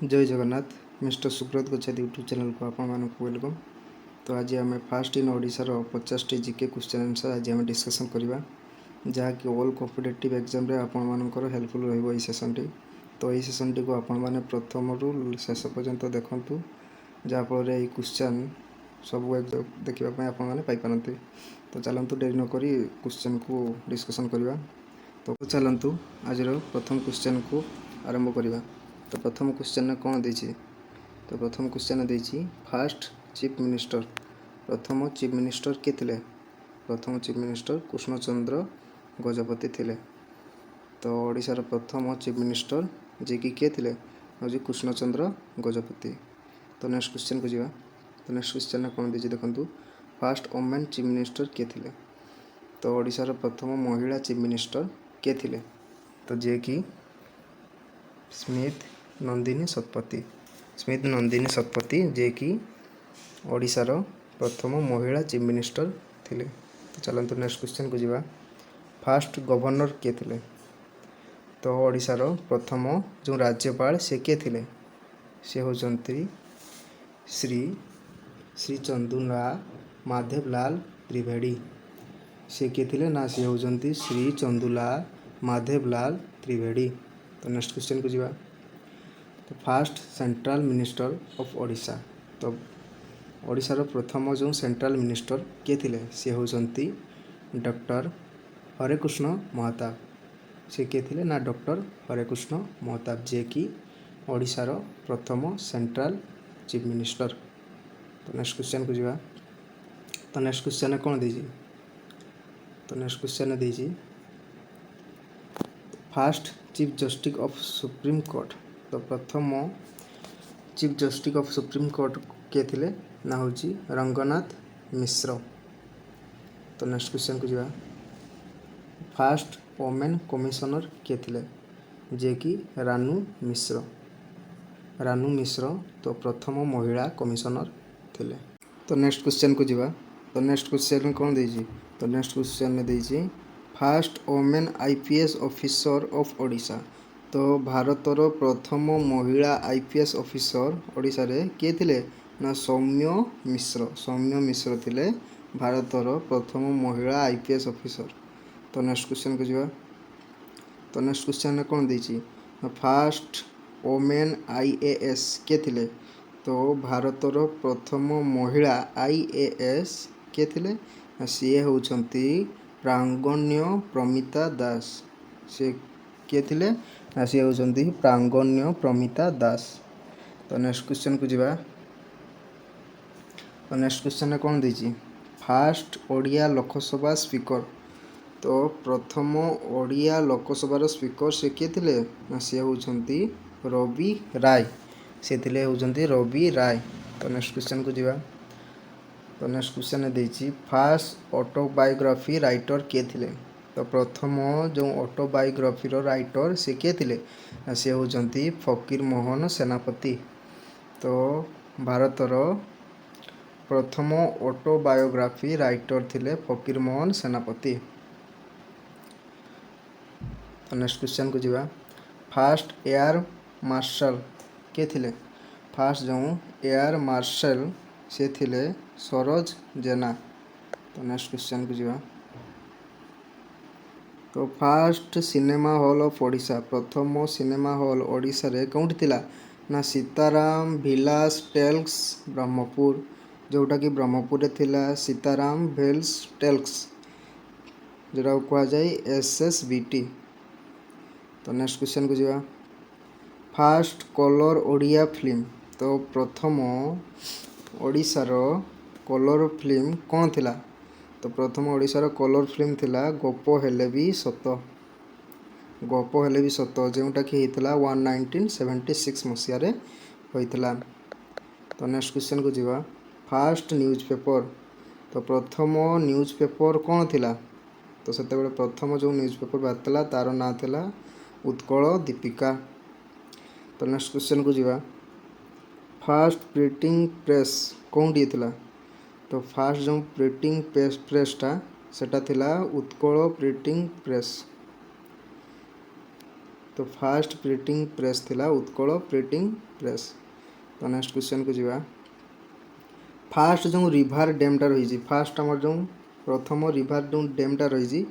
जय जगन्नाथ मिस्टर सुब्रत गच्छादी YouTube channel को आपण मानक वेलकम। तो आज आम फास्ट इन ओडिशार 50 जीके क्वेश्चन आंसर आज आम डिस्कसन करवा जहाँकि ऑल कॉम्पिटिटिव एग्जाम रे आपण मानकर हेल्पफुल रहिबो ई सेशन टी। तो ई सेशन टी को आपण माने प्रथम रु शेष पर्यंत देखंतु जहाँफल ये क्वेश्चन सब देखा आपण माने पाई पारंते। तो चलंतु डेरी न करी क्वेश्चन को डिस्कसन करवा। तो चलंतु आज प्रथम क्वेश्चन को आरंभ करवा। तो प्रथम क्वेश्चन कौन देछि? तो प्रथम क्वेश्चन देछि फास्ट चीफ मिनिस्टर। प्रथम चीफ मिनिस्टर के थिले? प्रथम चीफ मिनिस्टर कृष्णचंद्र गजपति थिले। तो ओडिशार प्रथम चीफ मिनिस्टर जे कि के थिले हजि कृष्णचंद्र गजपति। तो नेक्स्ट क्वेश्चन को जीवा। तो नेक्स्ट क्वेश्चन कौन देछि देखंतु फास्ट वुमेन चीफ मिनिस्टर के थिले? तो ओडिशार प्रथम महिला चीफ मिनिस्टर के थिले? तो जे कि स्मिथ नंदिनी शतपथी। स्मिथ नंदिनी शतपथी जे कि ओडिशार प्रथम महिला चीफ मिनिस्टर थिले। तो चलंतु नेक्स्ट क्वेश्चन को जीवा। फास्ट गवर्नर के थिले? तो ओडिशार प्रथम जो राज्यपाल से के थिले से होचंती श्री चंदुला माधवलाल त्रिवेदी। से के थिले ना से होचंती श्री चंदुला माधवलाल त्रिवेदी। तो नेक्स्ट क्वेश्चन को जीवा। तो fast central minister of Odisha. तो ओडिशार प्रथम जो सेंट्रल मिनिस्टर के थिले से होचंती डॉक्टर हरेकृष्ण महताब। से के थिले ना डॉक्टर हरेकृष्ण महताब जे कि ओडिशार प्रथम सेंट्रल चीफ मिनिस्टर। तो नेक्स्ट क्वेश्चन को जीवा। तो नेक्स्ट क्वेश्चन कौन देछि? तो नेक्स्ट क्वेश्चन देछि first chief justice of supreme court. तो प्रथम chief justice of supreme court के थिले ना होची रंगनाथ मिश्र। तो नेक्स्ट क्वेश्चन को जीवा। फास्ट वुमेन कमिश्नर के थिले जे कि रानू मिश्र। रानू मिश्र तो प्रथम महिला कमिश्नर थिले। तो नेक्स्ट क्वेश्चन को जीवा। तो नेक्स्ट क्वेश्चन कौन देछि? तो नेक्स्ट क्वेश्चन देछि first women IPS officer of Odisha. तो भारतर प्रथम महिला आईपीएस ऑफिसर ओडिशा रे के थिले ना सौम्य मिश्र। सौम्य मिश्र थिले भारतर प्रथम महिला आईपीएस ऑफिसर। तो नेक्स्ट क्वेश्चन को जीवा। तो नेक्स्ट क्वेश्चन कौन देछि? फास्ट वुमेन आईएएस के थिले? तो भारतर प्रथम महिला आईएएस के थिले सी होउछंती प्रांगण्य प्रमिता दास। से के थिले सी होउछंती प्रांगण्य प्रमिता दास। तो नेक्स्ट क्वेश्चन को जीवा। तो नेक्स्ट क्वेश्चन कौन देछि? First Odia Lok Sabha speaker. तो प्रथम ओडिया लोकसभार स्पीकर से के थिले ना से होउछंती रवि राय। से थिले होउछंती रवि राय। तो नेक्स्ट क्वेश्चन को जीवा। तो नेक्स्ट क्वेश्चन देछि फास्ट ऑटोबायोग्राफी राइटर के थिले? तो प्रथम जो ऑटोबायोग्राफी राइटर से के थिले से होउछंती फकीर मोहन सेनापति। तो भारतर प्रथम ऑटोबायोग्राफी राइटर थिले फकीर मोहन सेनापति। तो नेक्स्ट क्वेश्चन को जीवा। फास्ट एयर मार्शल के थिले? फास्ट जो एयर मार्शल से थिले सरोज जेना। तो नेक्स्ट क्वेश्चन को जीवा। तो fast cinema hall of Odisha. प्रथम सिनेमा हॉल ओडिशा रे कौंटी थिला ना सीताराम विलास टेल्स ब्रह्मपुर। जोटा कि ब्रह्मपुर रे थिला सीताराम विलास टेल्स जोटा कहा जाए एसएसबीटी। तो नेक्स्ट क्वेश्चन को जीवा। Fast colour Odia film. तो प्रथम ओडिशार कलर फिल्म कौन थिला? तो प्रथम ओडिशार कलर फिल्म थिला गोप हेले भी सत। गोप हेले भी सत जोटा कि होता 1976 मसीह रे होइतला। तो नेक्स्ट क्वेश्चन को जीवा। Fast news paper. तो प्रथम न्यूज पेपर कौन थिला? तो सेते बेले प्रथम जो न्यूज पेपर बाहरला तार ना थिला उत्कल दीपिका। तो नेक्स्ट क्वेश्चन को जीवा। फास्ट प्रिंटिंग प्रेस कौन थिला? तो फास्ट जो प्रिंटिंग प्रेसटा सेटा थिला उत्कल प्रिंटिंग प्रेस। तो फास्ट प्रिंटिंग प्रेस थिला उत्कल प्रिंटिंग प्रेस। तो नेक्स्ट क्वेश्चन को जीवा फास्ट जो रिवर डैमटा रही फास्ट आम जो प्रथम रिवर जो डैमटा रही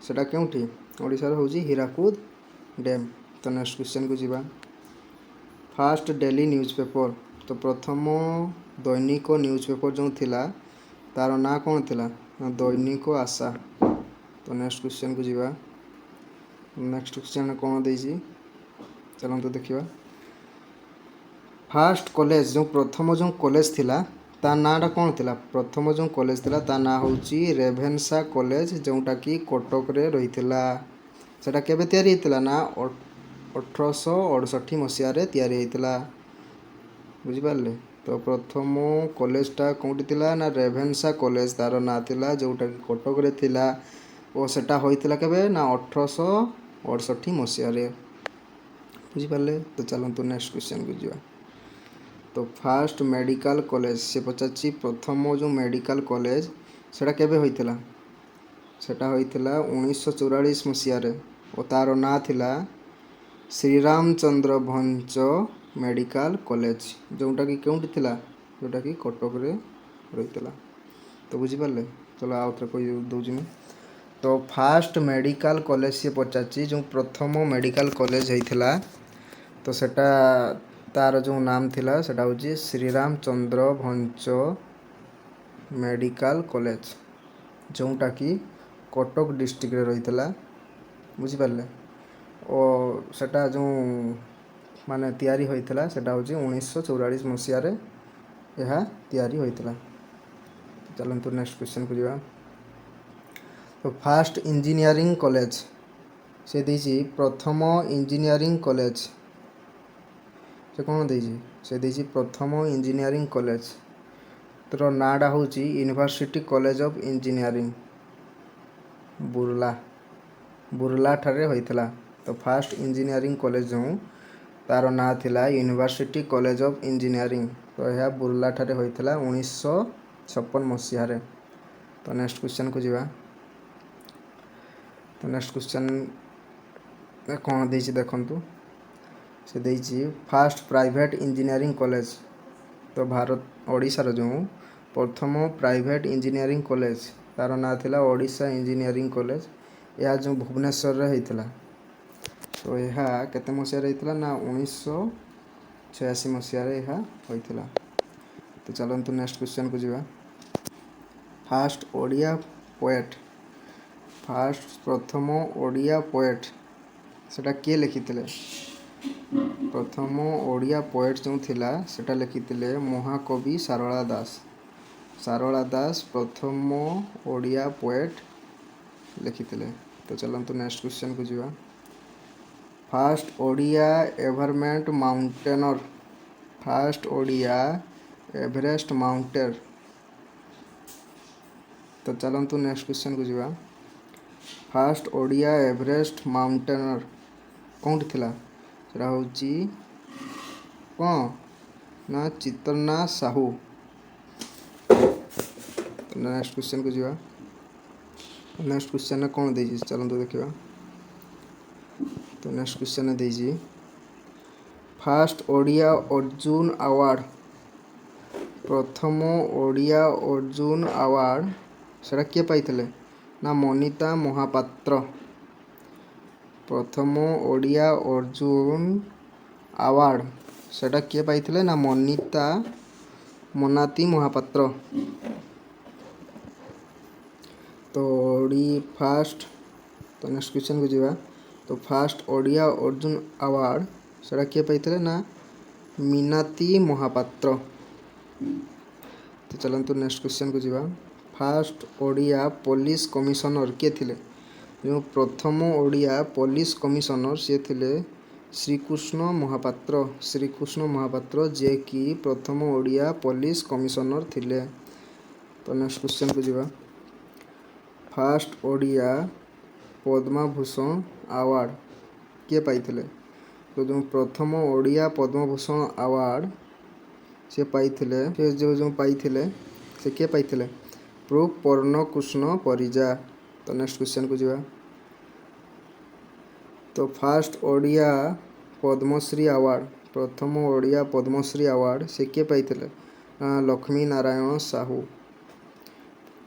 सेटा क्योंठी ओडिशार हूँ हीराकुद डैम। तो नेक्स्ट क्वेश्चन को जीवा फास्ट डेली न्यूज़पेपर तो प्रथम दैनिक न्यूज़पेपर जो थिला तार ना कौन थिला दैनिक आशा। तो नेक्स्ट क्वेश्चन को जीवा नेक्स्ट क्वेश्चन कौन देजी चलते देखिए फास्ट कॉलेज जो प्रथम जो कॉलेज थिला ता नाटा कौन थिला प्रथम जो कॉलेज थिला ता ना होची रेभेन्सा कॉलेज जोटा कि कटक रे रही थिला सेटा केबे तैयारी हितला ना 1868 मसीहा रे तैयारी हितला बुझी पारले। तो प्रथम कॉलेजटा कोठी थिला ना रेभेन्सा कॉलेज तार ना थिला जोटा कि कटक रे थिला और सेटा होइतिला केबे ना 1868 मसीहा रे बुझी पारले। तो चलंतु नेक्स्ट क्वेश्चन को जीवा तो फास्ट मेडिकल कॉलेज से पचाची प्रथम जो मेडिकल कॉलेज सेटा केबे होइतिला सेटा होइतिला 1944 मसीहा रे और तार ना थिला श्रीरामचंद्र भंच मेडिकल कॉलेज जोटा कि केउंटी थिला जोटा कि कटक रे रहितिला। तो बुझी पारले चलो आउ थे कहि दउछि मैं तो फास्ट मेडिकल कॉलेज से पचाची जो प्रथम मेडिकल कॉलेज होइतिला तो सेटा तार जो नाम थिला सेटा होची श्रीरामचंद्र भंच मेडिकल कॉलेज जोटा कि कटक डिस्ट्रिक्ट रे रहितला बुझी पारले और सेटा जो माने तैयारी होइतला सेटा होची 1944 मसीहा रे यह तैयारी होइतला। चलंतु नेक्स्ट क्वेश्चन को जीवा तो फास्ट इंजीनियरिंग कॉलेज से देजी प्रथम इंजीनियरिंग कॉलेज से कौन देजी से देजी प्रथम इंजीनियरिंग कॉलेज तो नाडा होची university college of engineering Burla ठारे होइतला। तो फास्ट इंजीनियरिंग कॉलेज जो तार ना थिला यूनिवर्सिटी कॉलेज ऑफ इंजीनियरिंग तो यह बुर्ला ठारे होइतला 1956 मसीहा रे। तो नेक्स्ट क्वेश्चन को जीवा तो नेक्स्ट क्वेश्चन कौन देछि देखंतु से देछि फास्ट प्राइवेट इंजीनियरिंग कॉलेज तो भारत ओडिशार जो प्रथम प्राइवेट इंजीनियरिंग कॉलेज तार ना थिला ओडिशा इंजीनियरिंग कॉलेज यह जो भुवनेश्वर रे होइतला। तो यह केते मसीहा रे होइतला ना 1986 मसीहा रे यह होइतला। तो चलंतु नेक्स्ट क्वेश्चन को जीवा फास्ट ओडिया पोएट फास्ट प्रथम ओडिया पोएट सेटा किए लिखिथिले प्रथम ओडिया पोएट जो थिला सेटा लिखिथिले महाकवि सारला दास प्रथम ओडिया पोएट लिखिथिले। तो चलंतु नेक्स्ट क्वेश्चन को जीवा fast Odia averment mountaineer fast Odia Everest mountain. तो चलंतु नेक्स्ट क्वेश्चन को जीवा फास्ट ओडिया एवरेस्ट माउंटेनर कौन थिला सेटा होची कौन ना चित्रना साहू। तो नेक्स्ट क्वेश्चन को जीवा नेक्स्ट क्वेश्चन कौन देजी चलंतु देखिबा। तो नेक्स्ट क्वेश्चन देजी फास्ट ओडिया अर्जुन अवार्ड प्रथम ओडिया अर्जुन अवार्ड सेटा किए पाइथिले ना मनीता महापात्र प्रथम ओडिया अर्जुन अवार्ड सेटा किए पाइथिले ना मनाती महापात्र। तो फास्ट तो नेक्स्ट क्वेश्चन को जीवा तो फास्ट ओडिया अर्जुन अवार्ड सेटा किए पाइथिले ना मीनाती महापात्र। तो चलंतु नेक्स्ट क्वेश्चन को जीवा फास्ट ओडिया पुलिस कमिशनर किए थिले जो प्रथम ओडिया पुलिस कमिशनर सी थिले श्रीकृष्ण महापात्र जे कि प्रथम ओडिया पुलिस कमिशनर थिले। तो नेक्स्ट क्वेश्चन को जीवा फास्ट ओडिया पद्मभूषण अवार्ड किए पाइथिले तो जो प्रथम ओडिया पद्मभूषण अवार्ड से पाइथिले से जो पाइथिले से किए पाइथिले प्रो पूर्णकृष्ण परिजा। तो नेक्स्ट क्वेश्चन को जीवा तो फास्ट ओडिया पद्मश्री अवार्ड प्रथम ओडिया पद्मश्री अवार्ड से किए पाइथिले लक्ष्मी नारायण साहू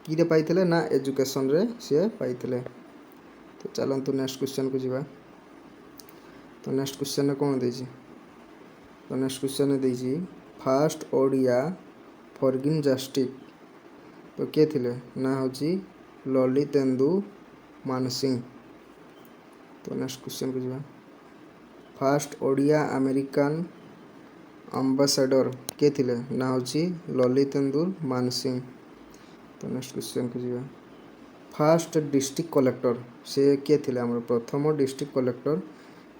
किरे पाइथिले ना एजुकेशन रे से पाइथिले। तो चलतु नेक्स्ट क्वेश्चन को जीवा। तो नेक्स्ट क्वेश्चन कौन देछि तो नेक्स्ट क्वेश्चन देछि फास्ट ओडिया फॉरगिन जस्टिस तो किए थिले ना होछि ललितेन्दु मानसिंह। तो नेक्स्ट क्वेश्चन को जीवा। फास्ट ओडिया अमेरिकन एम्बेसडर किए थिले ना होछि ललितेन्दु मानसिंह। तो नेक्स्ट क्वेश्चन को जीवा। फास्ट डिस्ट्रिक्ट कलेक्टर से किए थिले हमर प्रथम डिस्ट्रिक्ट कलेक्टर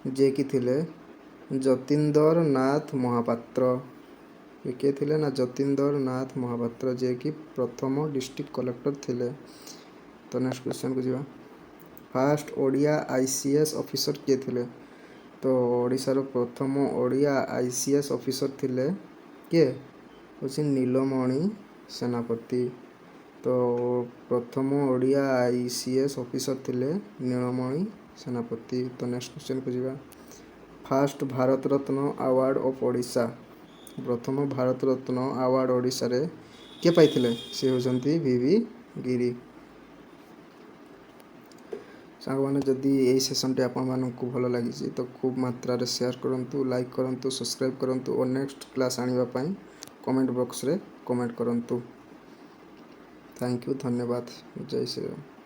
जे कि थिले जतीन्द्र नाथ महापात्र। ये किए थिले ना जतीन्द्र नाथ महापात्र जे कि प्रथम डिस्ट्रिक्ट कलेक्टर थिले। तो नेक्स्ट क्वेश्चन को जीवा। फास्ट ओडिया आईसीएस ऑफिसर किए थिले तो ओडिशार प्रथम ओडिया आईसीएस ऑफिसर थिले किए होछि नीलमणि सेनापति। तो प्रथम ओडिया आईसीएस ऑफिसर थिले नीलमणि सेनापति। तो नेक्स्ट क्वेश्चन को जीवा। Fast Bharat Ratna award of Odisha प्रथम भारत रत्न अवार्ड ओडिशा रे के पाइथिले से होजंती वीवी गिरी। सांग माने जदि एई सेशन टे आपन मानकु भलो लागिछि तो खूब मात्रा रे शेयर करंतु लाइक करंतु सब्सक्राइब करंतु और नेक्स्ट क्लास आनिबा पई कमेंट बॉक्स रे कमेंट करंतु। थैंक यू धन्यवाद जय श्री राम।